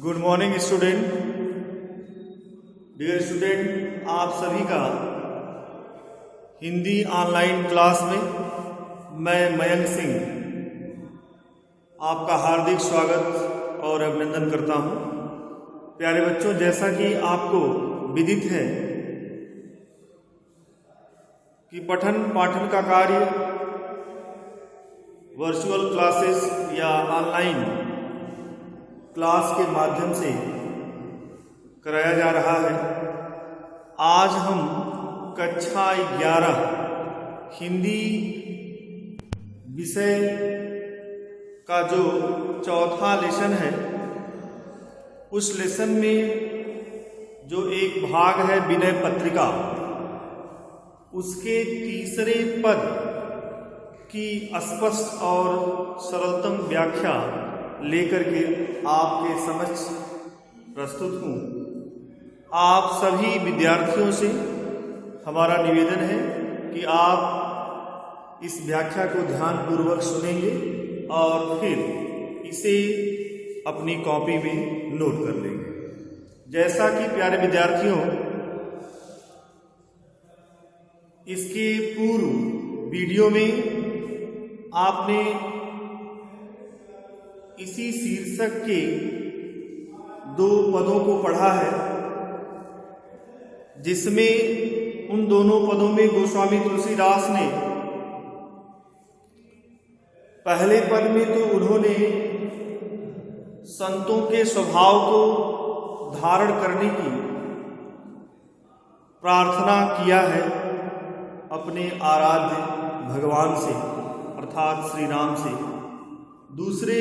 Good morning student. Dear student, आप सभी का हिंदी ऑनलाइन क्लास में मैं मयंक सिंह आपका हार्दिक स्वागत और अभिनंदन करता हूं। प्यारे बच्चों, जैसा कि आपको विदित है कि पठन पाठन का कार्य वर्चुअल क्लासेस या ऑनलाइन क्लास के माध्यम से कराया जा रहा है। आज हम कक्षा 11 हिंदी विषय का जो चौथा लेसन है, उस लेसन में जो एक भाग है विनय पत्रिका, उसके तीसरे पद की स्पष्ट और सरलतम व्याख्या लेकर के आपके समक्ष प्रस्तुत हूँ। आप सभी विद्यार्थियों से हमारा निवेदन है कि आप इस व्याख्या को ध्यानपूर्वक सुनेंगे और फिर इसे अपनी कॉपी में नोट कर लेंगे। जैसा कि प्यारे विद्यार्थियों, इसके पूर्व वीडियो में आपने इसी शीर्षक के 2 पदों को पढ़ा है, जिसमें उन दोनों पदों में गोस्वामी तुलसीदास ने पहले पद में तो उन्होंने संतों के स्वभाव को धारण करने की प्रार्थना किया है अपने आराध्य भगवान से, अर्थात श्री राम से। दूसरे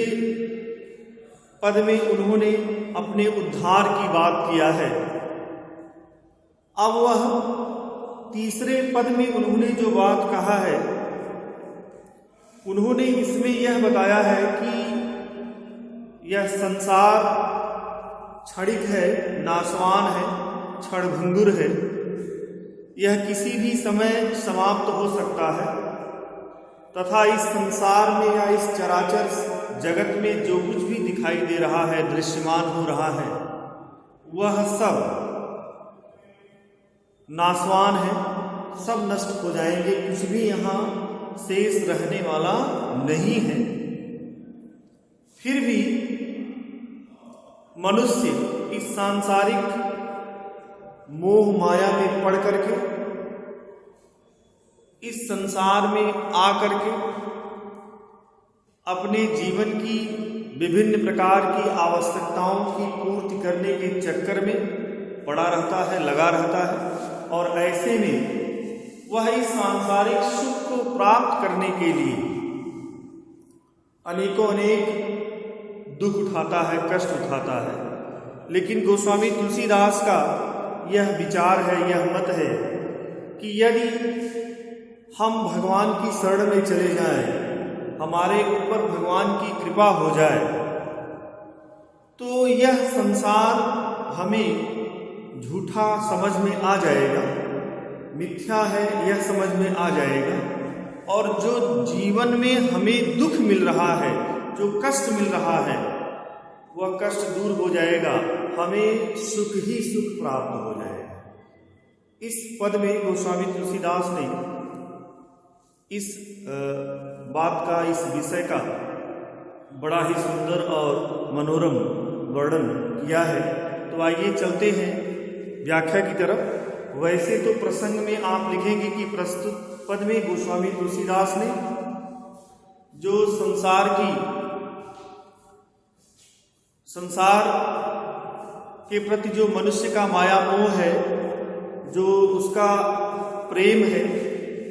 पद में उन्होंने अपने उद्धार की बात किया है। अब वह तीसरे पद में उन्होंने जो बात कहा है, उन्होंने इसमें यह बताया है कि यह संसार क्षणिक है, नाशवान है, क्षणभंगुर है। यह किसी भी समय समाप्त हो सकता है तथा इस संसार में या इस चराचर जगत में जो कुछ भी दिखाई दे रहा है, दृश्यमान हो रहा है, वह सब नाशवान है, सब नष्ट हो जाएंगे, कुछ भी यहाँ शेष रहने वाला नहीं है। फिर भी मनुष्य इस सांसारिक मोह माया में पड़ करके, इस संसार में आकर के अपने जीवन की विभिन्न प्रकार की आवश्यकताओं की पूर्ति करने के चक्कर में पड़ा रहता है, लगा रहता है। और ऐसे में वह इस सांसारिक सुख को प्राप्त करने के लिए अनेकों अनेक दुख उठाता है, कष्ट उठाता है। लेकिन गोस्वामी तुलसीदास का यह विचार है, यह मत है कि यदि हम भगवान की शरण में चले जाएं, हमारे ऊपर भगवान की कृपा हो जाए, तो यह संसार हमें झूठा समझ में आ जाएगा, मिथ्या है यह समझ में आ जाएगा। और जो जीवन में हमें दुख मिल रहा है, जो कष्ट मिल रहा है, वह कष्ट दूर हो जाएगा, हमें सुख ही सुख प्राप्त हो जाएगा। इस पद में गोस्वामी तुलसीदास ने इस बात का, इस विषय का बड़ा ही सुंदर और मनोरम वर्णन किया है। तो आइए चलते हैं व्याख्या की तरफ। वैसे तो प्रसंग में आप लिखेंगे कि प्रस्तुत पद में गोस्वामी तुलसीदास ने जो संसार के प्रति जो मनुष्य का माया मोह है, जो उसका प्रेम है,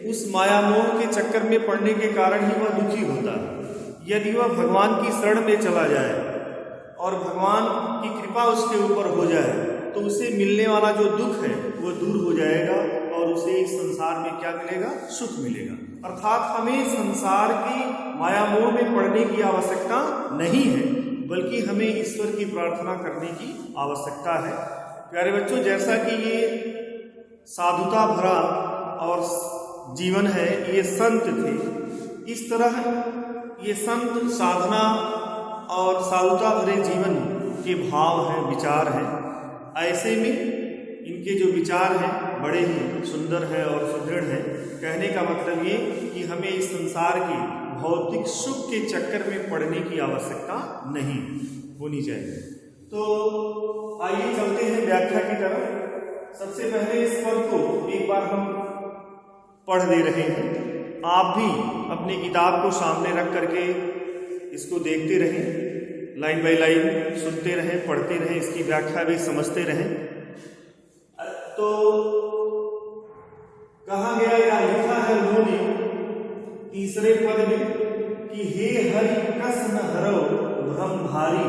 उस माया मोह के चक्कर में पड़ने के कारण ही वह दुखी होता है। यदि वह भगवान की शरण में चला जाए और भगवान की कृपा उसके ऊपर हो जाए, तो उसे मिलने वाला जो दुख है वो दूर हो जाएगा और उसे इस संसार में क्या मिलेगा? सुख मिलेगा। अर्थात हमें संसार की माया मोह में पड़ने की आवश्यकता नहीं है, बल्कि हमें ईश्वर की प्रार्थना करने की आवश्यकता है। प्यारे बच्चों, जैसा कि ये साधुता भरा और जीवन है, ये संत थे, इस तरह ये संत साधना और साधुता भरे जीवन इनके भाव हैं, विचार हैं। ऐसे में इनके जो विचार हैं बड़े ही सुंदर हैं और सुदृढ़ हैं। कहने का मतलब ये कि हमें इस संसार के भौतिक सुख के चक्कर में पड़ने की आवश्यकता नहीं होनी चाहिए। तो आइए चलते हैं व्याख्या की तरफ। सबसे पहले इस पद को एक बार हम पढ़ दे रहे हैं। आप भी अपनी किताब को सामने रख करके इसको देखते रहें, लाइन बाय लाइन सुनते रहें, पढ़ते रहें, इसकी व्याख्या भी समझते रहें। तो कहा गया या लिखा है उन्होंने तीसरे पद में कि हे हरि कस न हरो भ्रम भारी,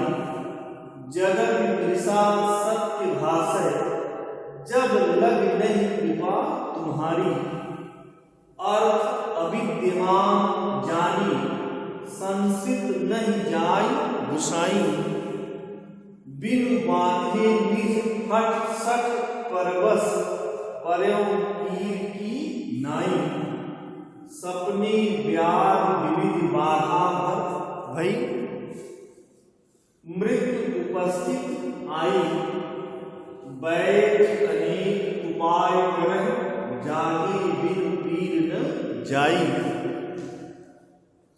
जगत दृशा सत्य भाषय, जब लग नहीं कृपा तुम्हारी, अर्थ अविद्यमान जानी, संसित नहीं जाय गुसाई, बिनु बांधे निज हट सठ परवश, पर्यों कीर की नाई, सपने व्याध विविध बाधा भई, मृत्यु उपस्थित आई, बैठ अनेक उपाय करह, जागे बिन पीर न जाई,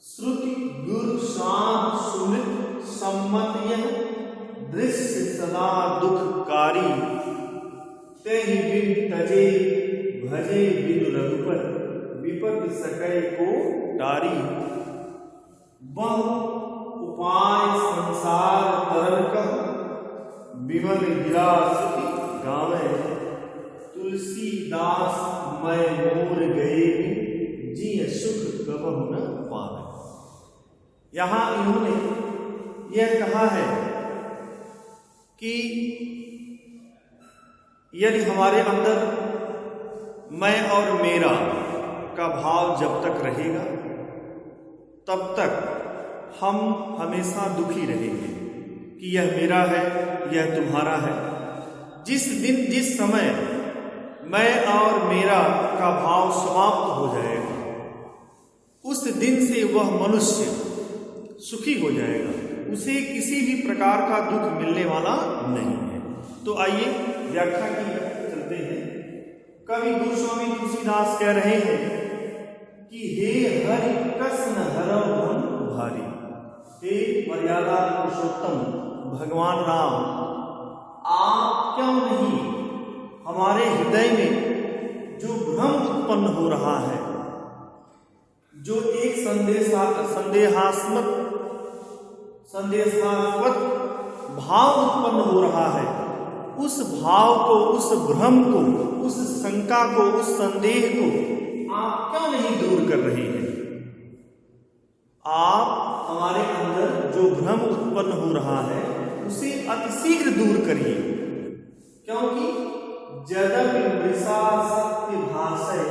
श्रुति गुरु शांत सुमित सम्मत यह, दृश्य सदा दुखकारी, तेहि बिन तजे भजे बिन रघुपति, विपद सकै को टारी, बहु उपाय संसार तरल कह, विमल गिरा सुखी गावे, तुलसीदास मैं मोर गए, जिय सुख कबहु न पावे। यहां इन्होंने यह कहा है कि यदि हमारे अंदर मैं और मेरा का भाव जब तक रहेगा तब तक हम हमेशा दुखी रहेंगे कि यह मेरा है, यह तुम्हारा है। जिस दिन जिस समय मैं और मेरा का भाव समाप्त हो जाएगा उस दिन से वह मनुष्य सुखी हो जाएगा, उसे किसी भी प्रकार का दुख मिलने वाला नहीं है। तो आइए व्याख्या की चलते हैं। कवि गोस्वामी तुलसीदास कह रहे हैं कि हे हरि कस न हरौ भ्रम भारी, हे मर्यादा पुरुषोत्तम भगवान राम, आप क्यों नहीं हमारे हृदय में जो भ्रम उत्पन्न हो रहा है, जो एक संदेहास्पद भाव उत्पन्न हो रहा है, उस भाव को, उस भ्रम को, उस शंका को, उस संदेह को आप क्यों नहीं दूर कर रहे हैं? आप हमारे अंदर जो भ्रम उत्पन्न हो रहा है उसे अतिशीघ्र दूर करिए, क्योंकि जगत वृषा सत्य भाषय,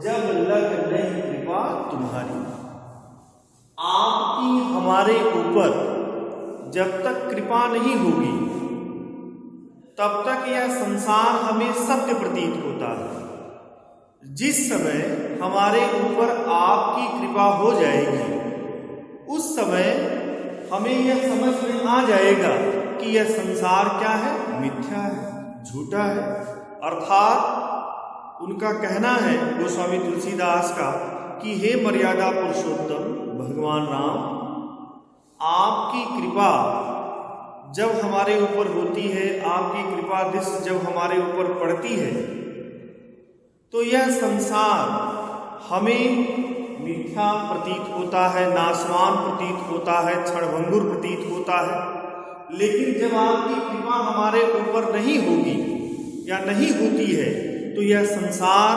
जब लग नहीं कृपा तुम्हारी। आपकी हमारे ऊपर जब तक कृपा नहीं होगी तब तक यह संसार हमें सत्य प्रतीत होता है। जिस समय हमारे ऊपर आपकी कृपा हो जाएगी उस समय हमें यह समझ में आ जाएगा कि यह संसार क्या है, मिथ्या है, झूठा है। अर्थात उनका कहना है गोस्वामी तुलसीदास का कि हे मर्यादा पुरुषोत्तम भगवान राम, आपकी कृपा जब हमारे ऊपर होती है, आपकी कृपा दृष्टि जब हमारे ऊपर पड़ती है, तो यह संसार हमें मिथ्या प्रतीत होता है, नाशवान प्रतीत होता है, क्षणभंगुर प्रतीत होता है। लेकिन जब आपकी कृपा हमारे ऊपर नहीं होगी या नहीं होती है तो यह संसार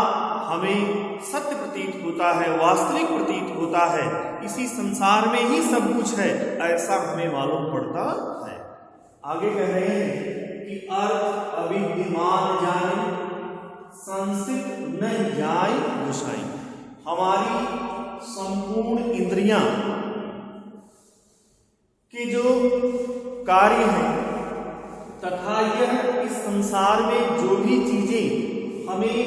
हमें सत्य प्रतीत होता है, वास्तविक प्रतीत होता है। इसी संसार में ही सब कुछ है ऐसा हमें मालूम पड़ता है। आगे कह रहे हैं कि अर्थ अविद्यमान जाने, संसित नहीं जाय गुसाई। हमारी संपूर्ण इंद्रियां के जो कार्य हैं तथा यह इस संसार में जो भी चीजें हमें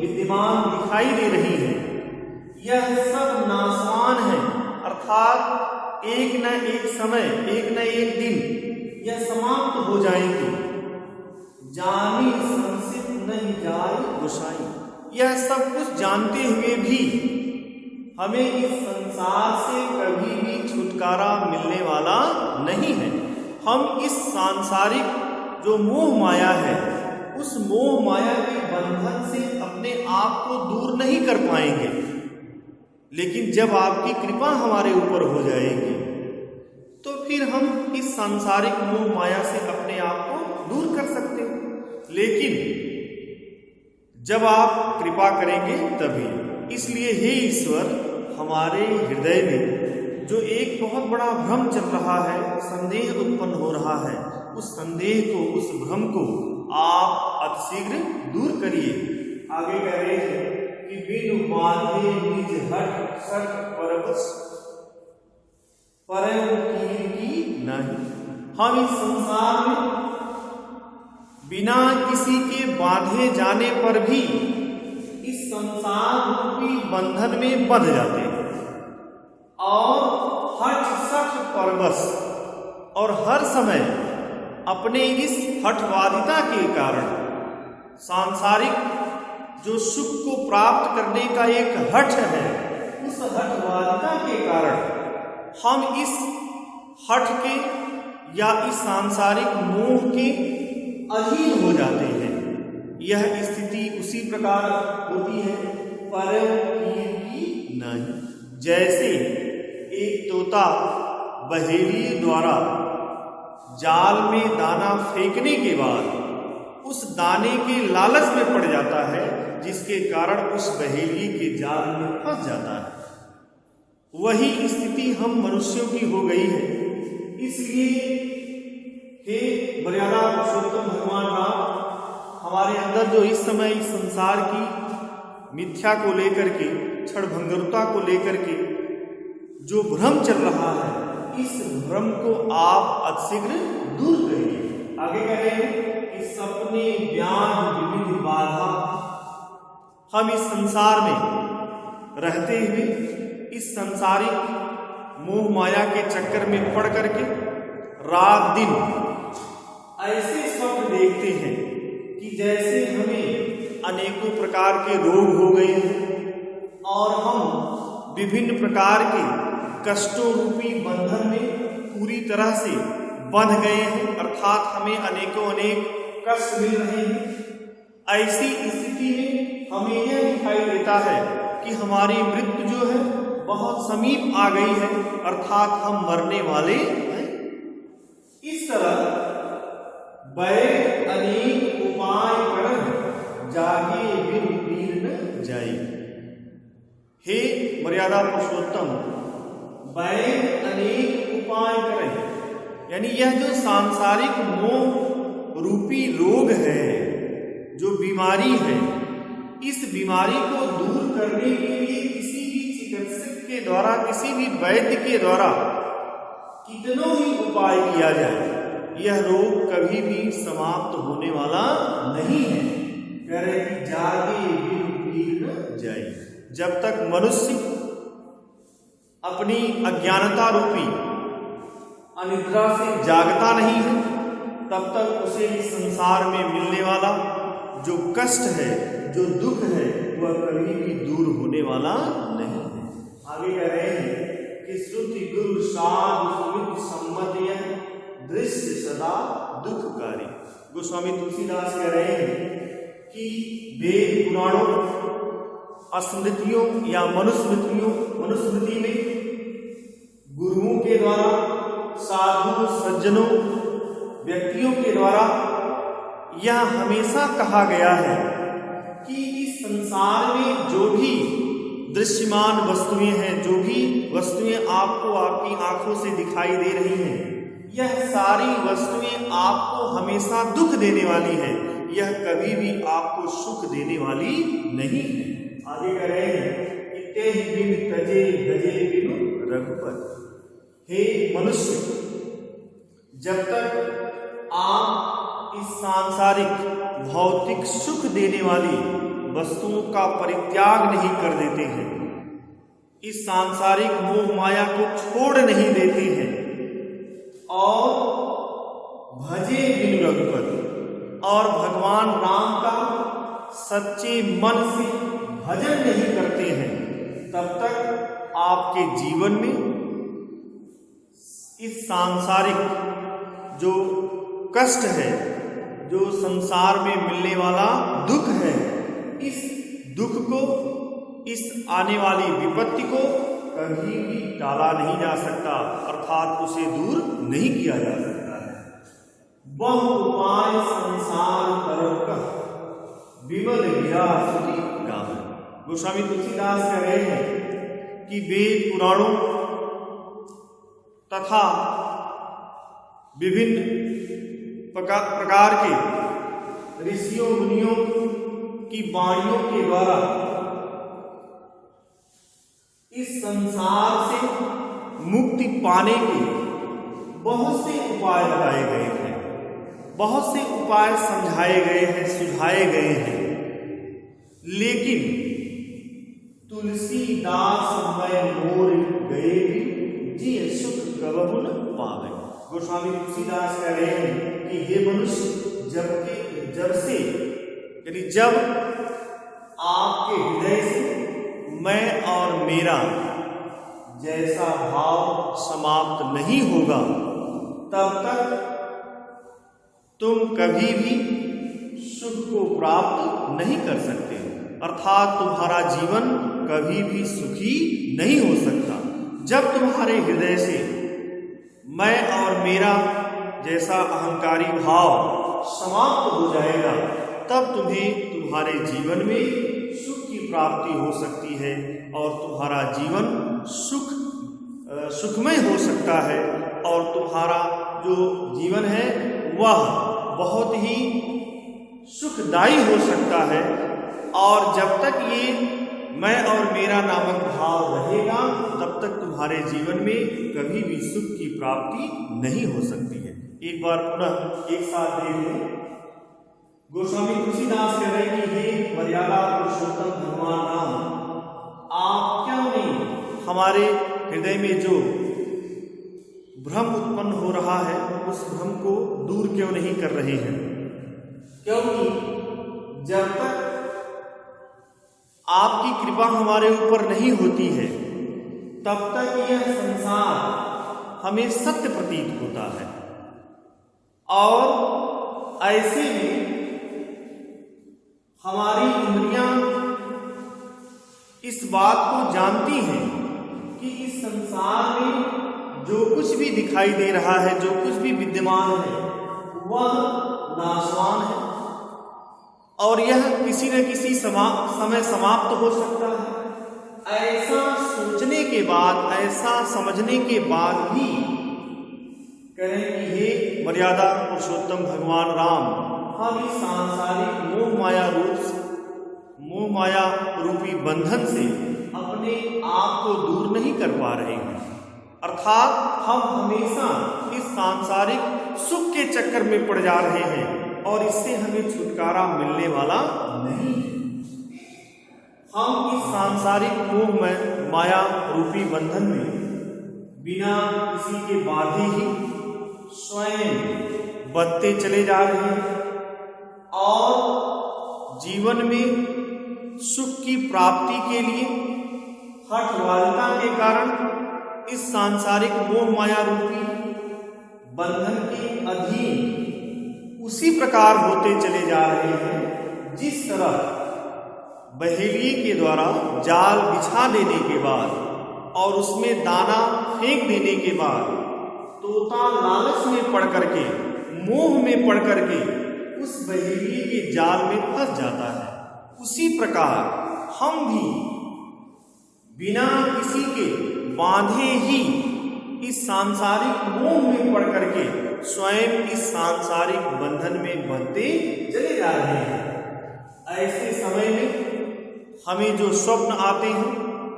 विद्यमान दिखाई दे रही हैं, यह सब नाशवान है। अर्थात एक न एक समय, एक न एक दिन यह समाप्त हो जाएंगी। जानी संसित नहीं जाए गोसाई, यह सब कुछ जानते हुए भी हमें इस संसार से कभी भी छुटकारा मिलने वाला नहीं है। हम इस सांसारिक जो मोह माया है, उस मोह माया के बंधन से अपने आप को दूर नहीं कर पाएंगे। लेकिन जब आपकी कृपा हमारे ऊपर हो जाएगी तो फिर हम इस सांसारिक मोह माया से अपने आप को दूर कर सकते हैं। लेकिन जब आप कृपा करेंगे तभी। इसलिए हे ईश्वर, हमारे हृदय में जो एक बहुत बड़ा भ्रम चल रहा है, संदेह उत्पन्न हो रहा है, उस संदेह को, उस भ्रम को आप अतिशीघ्र दूर करिए। आगे कह रहे हैं कि बिनु बांधे निज हट सठ परबस परम की नहीं। हम इस संसार में बिना किसी के बांधे जाने पर भी इस संसार रूपी बंधन में बंध जाते हैं और हठ सठ परबस, और हर समय अपने इस हठवादिता के कारण, सांसारिक जो सुख को प्राप्त करने का एक हठ है, उस हठवादिता के कारण हम इस हठ के या इस सांसारिक मोह के अधीन हो जाते हैं। यह स्थिति उसी प्रकार होती है परम की नहीं। जैसे एक तोता बहेलिए द्वारा जाल में दाना फेंकने के बाद उस दाने के लालच में पड़ जाता है, जिसके कारण उस बहेलिए के जाल में फंस जाता है। वही स्थिति हम मनुष्यों की हो गई है। इसलिए हे मर्यादा पुरुषोत्तम भगवान राम, हमारे अंदर जो इस समय इस संसार की मिथ्या को लेकर के, क्षणभंगुरता को लेकर के जो भ्रम चल रहा है, इस भ्रम को आप अतिशीघ्र दूर करिए। आगे कह रहे हैं कि सपने व्याध विविध बाधा, हम इस संसार में रहते हुए इस सांसारिक मोह माया के चक्कर में पड़ करके रात दिन ऐसे स्वप्न देखते हैं कि जैसे हमें अनेकों प्रकार के रोग हो गए हैं और हम विभिन्न प्रकार के कष्टों रूपी बंधन में पूरी तरह से बंध गए हैं, अर्थात हमें अनेकों अनेक कष्ट मिल रहे हैं। ऐसी स्थिति में हमें यह दिखाई देता है कि हमारी मृत्यु जो है बहुत समीप आ गई है, अर्थात हम मरने वाले हैं। इस तरह बैठ अनेक उपाय कर जागे बिन पीर न जाई। हे मर्यादा पुरुषोत्तम, बैठ अनेक उपाय करें, यानी यह जो सांसारिक मोह रूपी रोग है, जो बीमारी है, इस बीमारी को दूर करने के लिए किसी भी चिकित्सक के द्वारा, किसी भी वैद्य के द्वारा कितनों ही उपाय किया जाए, यह रोग कभी भी समाप्त होने वाला नहीं है। कह रहे कि जागे बिन पीर न जाए। जब तक मनुष्य अपनी अज्ञानता रूपी अनिद्रा से जागता नहीं है, तब तक उसे इस संसार में मिलने वाला जो कष्ट है, जो दुख है, वह कभी भी दूर होने वाला नहीं है। आगे कह रहे हैं कि श्रुति गुरु साधु सुमित सम्मत यह दृश्य सदा दुखकारी। गोस्वामी तुलसीदास कह रहे हैं कि वेद पुराणों, स्मृतियों या मनुस्मृति में गुरुओं के द्वारा, साधु सज्जनों व्यक्तियों के द्वारा यह हमेशा कहा गया है कि इस संसार में जो भी दृश्यमान वस्तुएं हैं, जो भी वस्तुएं आपको आपकी आंखों से दिखाई दे रही हैं, यह सारी वस्तुएं आपको हमेशा दुख देने वाली है, यह कभी भी आपको सुख देने वाली नहीं है। आगे कह रहे हैं कि तेहि बिन तजे गजे बिनु रघुपति। हे मनुष्य, जब तक आप इस सांसारिक भौतिक सुख देने वाली वस्तुओं का परित्याग नहीं कर देते हैं, इस सांसारिक मोह माया को छोड़ नहीं देते हैं और भजे बिनु रघुपति, और भगवान राम का सच्चे मन से भजन नहीं करते हैं, तब तक आपके जीवन में इस सांसारिक जो कष्ट है, जो संसार में मिलने वाला दुख है, इस दुख को, इस आने वाली विपत्ति को कभी भी टाला नहीं जा सकता, अर्थात उसे दूर नहीं किया जा सकता है। वह उपाय संसार करब कह, विमल गिरा सुधि राम। गोस्वामी तुलसीदास कह रहे हैं कि वेद पुराणों तथा विभिन्न प्रकार के ऋषियों मुनियों की वाणियों के द्वारा इस संसार से मुक्ति पाने के बहुत से उपाय बताए गए हैं, बहुत से उपाय समझाए गए हैं, सुझाए गए हैं, लेकिन तुलसीदास मैं मोर गए जी सुख कबहु न पावे। गोस्वामी तुलसीदास कह रहे हैं कि हे मनुष्य, जब से यानी जब आपके हृदय से मैं और मेरा जैसा भाव समाप्त नहीं होगा, तब तक तुम कभी भी सुख को प्राप्त नहीं कर सकते, अर्थात तुम्हारा जीवन कभी भी सुखी नहीं हो सकता। जब तुम्हारे हृदय से मैं और मेरा जैसा अहंकारी भाव समाप्त हो जाएगा, तब तुम्हें तुम्हारे जीवन में सुख की प्राप्ति हो सकती है और तुम्हारा जीवन सुखमय हो सकता है, और तुम्हारा जो जीवन है वह बहुत ही सुखदायी हो सकता है। और जब तक ये मैं और मेरा नामक भाव रहेगा, तब तक तुम्हारे जीवन में कभी भी सुख की प्राप्ति नहीं हो सकती है। एक बार पुनः एक साथ देख लें। गोस्वामी तुलसीदास कह रहे हैं कि हे मर्यादा पुरुषोत्तम भगवान राम, आप क्यों नहीं हमारे हृदय में जो भ्रम उत्पन्न हो रहा है, उस भ्रम को दूर क्यों नहीं कर रहे हैं? क्योंकि जब तक आपकी कृपा हमारे ऊपर नहीं होती है, तब तक यह संसार हमें सत्य प्रतीत होता है, और ऐसे में हमारी इंद्रियां इस बात को जानती हैं कि इस संसार में जो कुछ भी दिखाई दे रहा है, जो कुछ भी विद्यमान है, वह नाशवान है और यह किसी न किसी समय समाप्त हो सकता है। ऐसा सोचने के बाद, ऐसा समझने के बाद भी कहें कि हे मर्यादा पुरुषोत्तम भगवान राम, हम इस सांसारिक मोह माया रूपी बंधन से अपने आप को दूर नहीं कर पा रहे हैं, अर्थात हम हमेशा इस सांसारिक सुख के चक्कर में पड़ जा रहे हैं और इससे हमें छुटकारा मिलने वाला नहीं। हम इस सांसारिक मोह में माया रूपी बंधन में बिना किसी के बाधे ही स्वयं बंधते चले जा रहे हैं और जीवन में सुख की प्राप्ति के लिए हठवादिता के कारण इस सांसारिक मोह माया रूपी बंधन के अधीन उसी प्रकार होते चले जा रहे हैं जिस तरह बहेलिए के द्वारा जाल बिछा देने के बाद और उसमें दाना फेंक देने के बाद तोता लालच में पड़ करके, मोह में पड़ करके उस बहेलिए के जाल में फंस जाता है। उसी प्रकार हम भी बिना किसी के बांधे ही इस सांसारिक मोह में पड़ करके स्वयं इस सांसारिक बंधन में बंधते चले जा रहे हैं। ऐसे समय में हमें जो स्वप्न आते हैं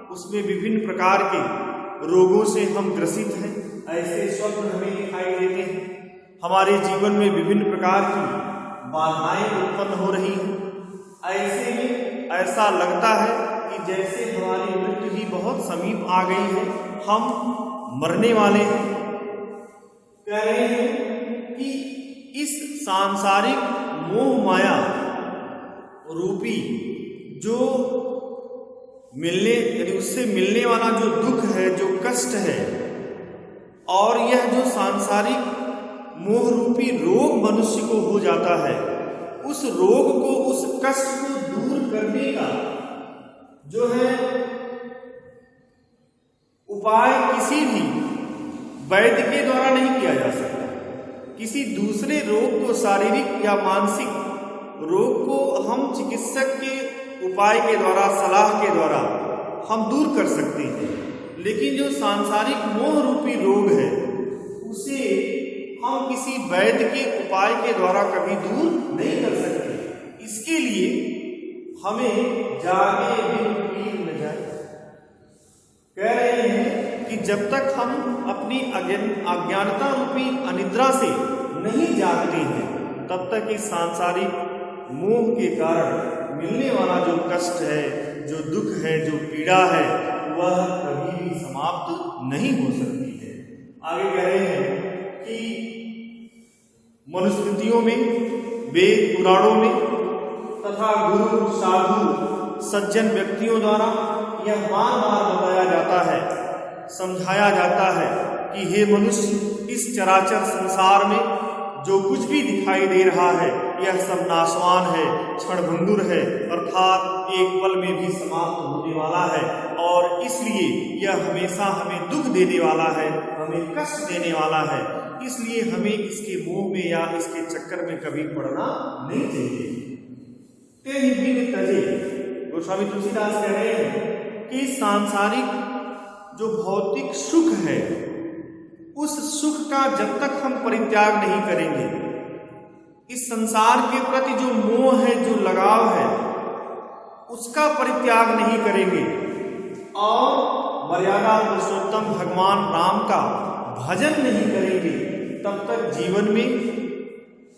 उसमें विभिन्न प्रकार के रोगों से हम ग्रसित हैं। ऐसे स्वप्न हमें दिखाई देते हैं। हमारे जीवन में विभिन्न प्रकार की बाधाएं उत्पन्न हो रही हैं। ऐसे में ऐसा लगता है कि जैसे हमारी मृत्यु ही बहुत समीप आ गई है, हम मरने वाले हैं। कह रहे हैं कि सांसारिक मोह माया रूपी जो यानी उससे मिलने वाला जो दुख है, जो कष्ट है, और यह जो सांसारिक मोह रूपी रोग मनुष्य को हो जाता है, उस रोग को, उस कष्ट को दूर करने का जो है उपाय किसी भी वैद्य के द्वारा नहीं किया जा सकता। किसी दूसरे रोग को, शारीरिक या मानसिक रोग को हम चिकित्सक के उपाय के द्वारा, सलाह के द्वारा हम दूर कर सकते हैं, लेकिन जो सांसारिक मोह रूपी रोग है उसे हम किसी वैद्य के उपाय के द्वारा कभी दूर नहीं कर सकते। इसके लिए हमें जागे बिन पीर न जाए। कह रहे हैं कि जब तक हम अपनी अज्ञानता रूपी अनिद्रा से नहीं जागते हैं, तब तक इस सांसारिक मोह के कारण मिलने वाला जो कष्ट है, जो दुख है, जो पीड़ा है, वह कभी भी समाप्त नहीं हो सकती है। आगे कह रहे हैं कि मनुस्मृतियों में, वेद पुराणों में तथा गुरु, साधु, सज्जन व्यक्तियों द्वारा यह बार बार बताया जाता है, समझाया जाता है कि हे मनुष्य, इस चराचर संसार में जो कुछ भी दिखाई दे रहा है यह सब नाशवान है, क्षणभंगुर है, अर्थात एक पल में भी समाप्त होने वाला है, और इसलिए यह हमेशा हमें दुख देने वाला है, हमें कष्ट देने वाला है। इसलिए हमें इसके मोह में या इसके चक्कर में कभी पड़ना नहीं चाहिए। ते ही बिन तजे, गोस्वामी तुलसीदास कह रहे हैं कि सांसारिक जो भौतिक सुख है, उस सुख का जब तक हम परित्याग नहीं करेंगे, इस संसार के प्रति जो मोह है, जो लगाव है, उसका परित्याग नहीं करेंगे और मर्यादा पुरुषोत्तम भगवान राम का भजन नहीं करेंगे, तब तक जीवन में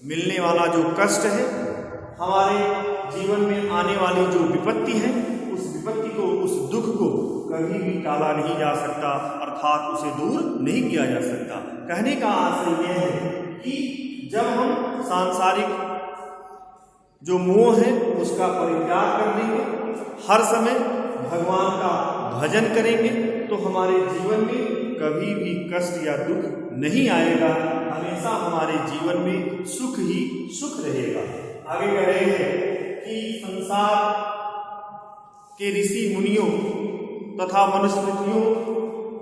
मिलने वाला जो कष्ट है, हमारे जीवन में आने वाली जो विपत्ति है, उस विपत्ति को, उस दुख को कभी भी टाला नहीं जा सकता, अर्थात उसे दूर नहीं किया जा सकता। कहने का आशय यह है कि जब हम सांसारिक जो मोह है उसका परित्याग कर देंगे, हर समय भगवान का भजन करेंगे, तो हमारे जीवन में कभी भी कष्ट या दुख नहीं आएगा, हमेशा हमारे जीवन में सुख ही सुख रहेगा। आगे कह रहे हैं कि संसार के ऋषि मुनियों तथा मनुस्मृतियों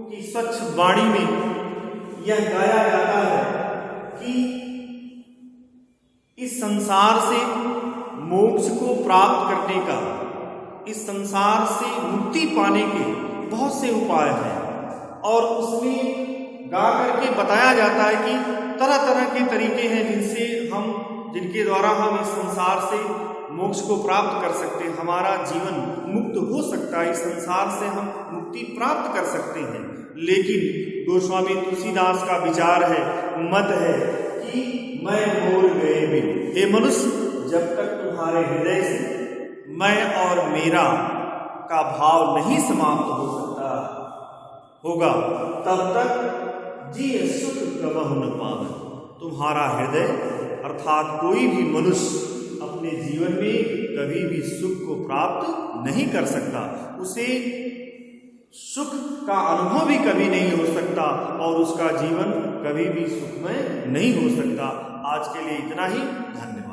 की स्वच्छ वाणी में यह गाया जाता है कि इस संसार से मोक्ष को प्राप्त करने का, इस संसार से मुक्ति पाने के बहुत से उपाय हैं, और उसमें गा करके बताया जाता है कि तरह तरह के तरीके हैं जिनके द्वारा हम इस संसार से मोक्ष को प्राप्त कर सकते हैं, हमारा जीवन मुक्त हो सकता है, इस संसार से हम मुक्ति प्राप्त कर सकते हैं। लेकिन गोस्वामी तुलसीदास का विचार है, मत है कि मैं मोर गए बिन, हे मनुष्य, जब तक तुम्हारे हृदय से मैं और मेरा का भाव नहीं समाप्त हो सकता होगा, तब तक जी सुख कबहु न पावै। तुम्हारा हृदय अर्थात कोई भी मनुष्य अपने जीवन में कभी भी सुख को प्राप्त नहीं कर सकता, उसे सुख का अनुभव भी कभी नहीं हो सकता और उसका जीवन कभी भी सुखमय नहीं हो सकता। आज के लिए इतना ही, धन्यवाद।